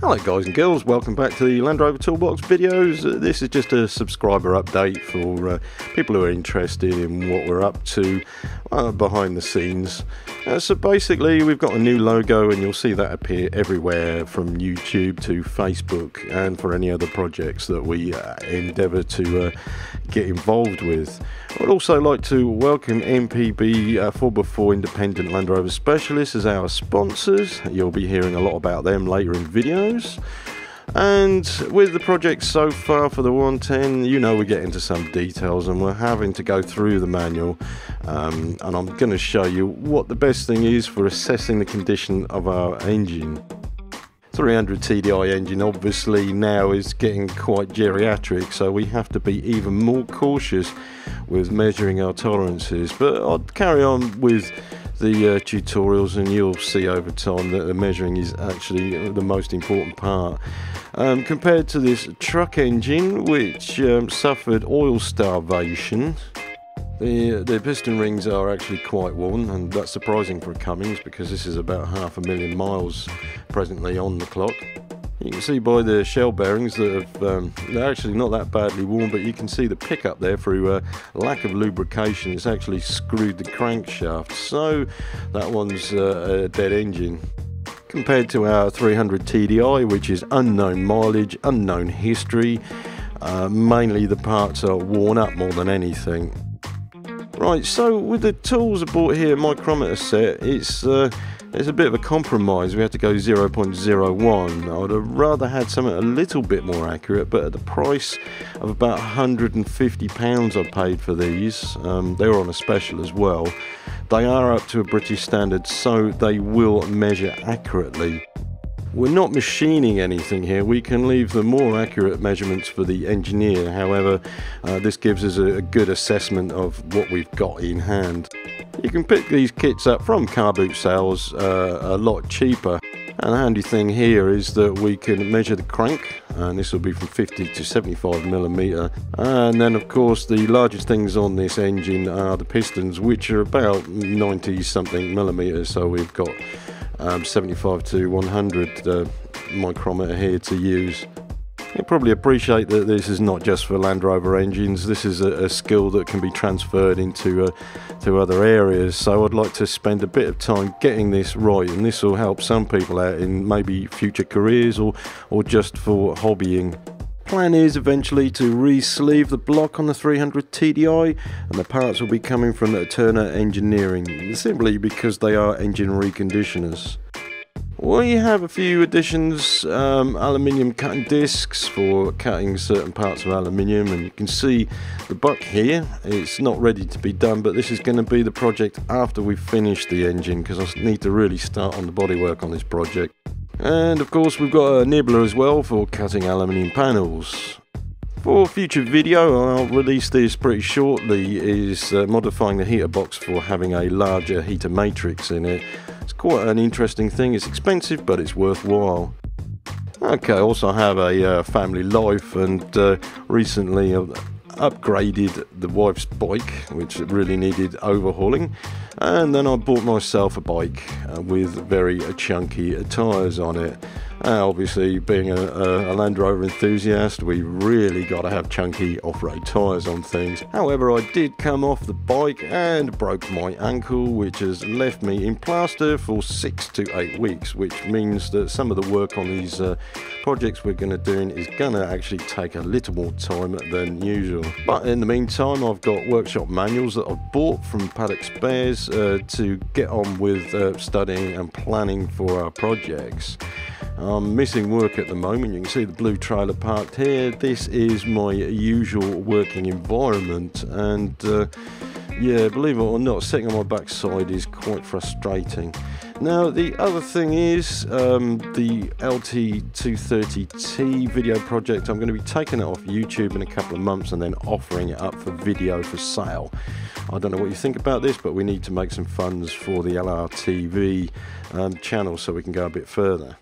Hello guys and girls, welcome back to the Land Rover Toolbox videos. This is just a subscriber update for people who are interested in what we're up to behind the scenes. So basically we've got a new logo and you'll see that appear everywhere from YouTube to Facebook and for any other projects that we endeavour to get involved with. I'd also like to welcome MPB 4x4 Independent Land Rover Specialists as our sponsors. You'll be hearing a lot about them later in videos. And with the project so far for the 110, you know, we get into some details and we're having to go through the manual, and I'm going to show you what the best thing is for assessing the condition of our engine. 300 TDI engine obviously now is getting quite geriatric, so we have to be even more cautious with measuring our tolerances, but I'll carry on with the tutorials and you'll see over time that the measuring is actually the most important part. Compared to this truck engine which suffered oil starvation, the piston rings are actually quite worn, and that's surprising for a Cummins because this is about 500,000 miles presently on the clock. You can see by the shell bearings that they're actually not that badly worn, but you can see the pickup there through lack of lubrication. It's actually screwed the crankshaft, so that one's a dead engine. Compared to our 300 TDI, which is unknown mileage, unknown history, mainly the parts are worn up more than anything. Right, so with the tools I bought here, micrometer set, it's a bit of a compromise. We had to go 0.01. I'd have rather had something a little bit more accurate, but at the price of about £150 I paid for these, they were on a special as well. They are up to a British standard, so they will measure accurately. We're not machining anything here, we can leave the more accurate measurements for the engineer. However, this gives us a good assessment of what we've got in hand. You can pick these kits up from car boot sales a lot cheaper. And the handy thing here is that we can measure the crank, and this will be from 50 to 75mm. And then of course the largest things on this engine are the pistons, which are about 90 something millimeters, so we've got 75 to 100 micrometer here to use. You'll probably appreciate that this is not just for Land Rover engines. This is a skill that can be transferred into to other areas, so I'd like to spend a bit of time getting this right, and this will help some people out in maybe future careers or just for hobbying. Plan is eventually to re-sleeve the block on the 300 TDI, and the parts will be coming from Turner Engineering, simply because they are engine reconditioners. We have a few additions, aluminium cutting discs for cutting certain parts of aluminium, and you can see the buck here. It's not ready to be done, but this is going to be the project after we finish the engine, because I need to really start on the bodywork on this project. And of course we've got a nibbler as well for cutting aluminium panels. For future video, I'll release this pretty shortly, is modifying the heater box for having a larger heater matrix in it. It's quite an interesting thing. It's expensive, but it's worthwhile. Okay, also have a family life, and recently upgraded the wife's bike, which really needed overhauling, and then I bought myself a bike with very chunky tyres on it. Obviously, being a Land Rover enthusiast, we really got to have chunky off-road tyres on things. However, I did come off the bike and broke my ankle, which has left me in plaster for 6 to 8 weeks, which means that some of the work on these projects we're going to do is going to actually take a little more time than usual. But in the meantime, I've got workshop manuals that I've bought from Paddock Spares to get on with studying and planning for our projects. I'm missing work at the moment. You can see the blue trailer parked here. This is my usual working environment, and yeah, believe it or not, sitting on my backside is quite frustrating. Now the other thing is the LT230T video project. I'm going to be taking it off YouTube in a couple of months and then offering it up for video for sale. I don't know what you think about this, but we need to make some funds for the LRTV channel so we can go a bit further.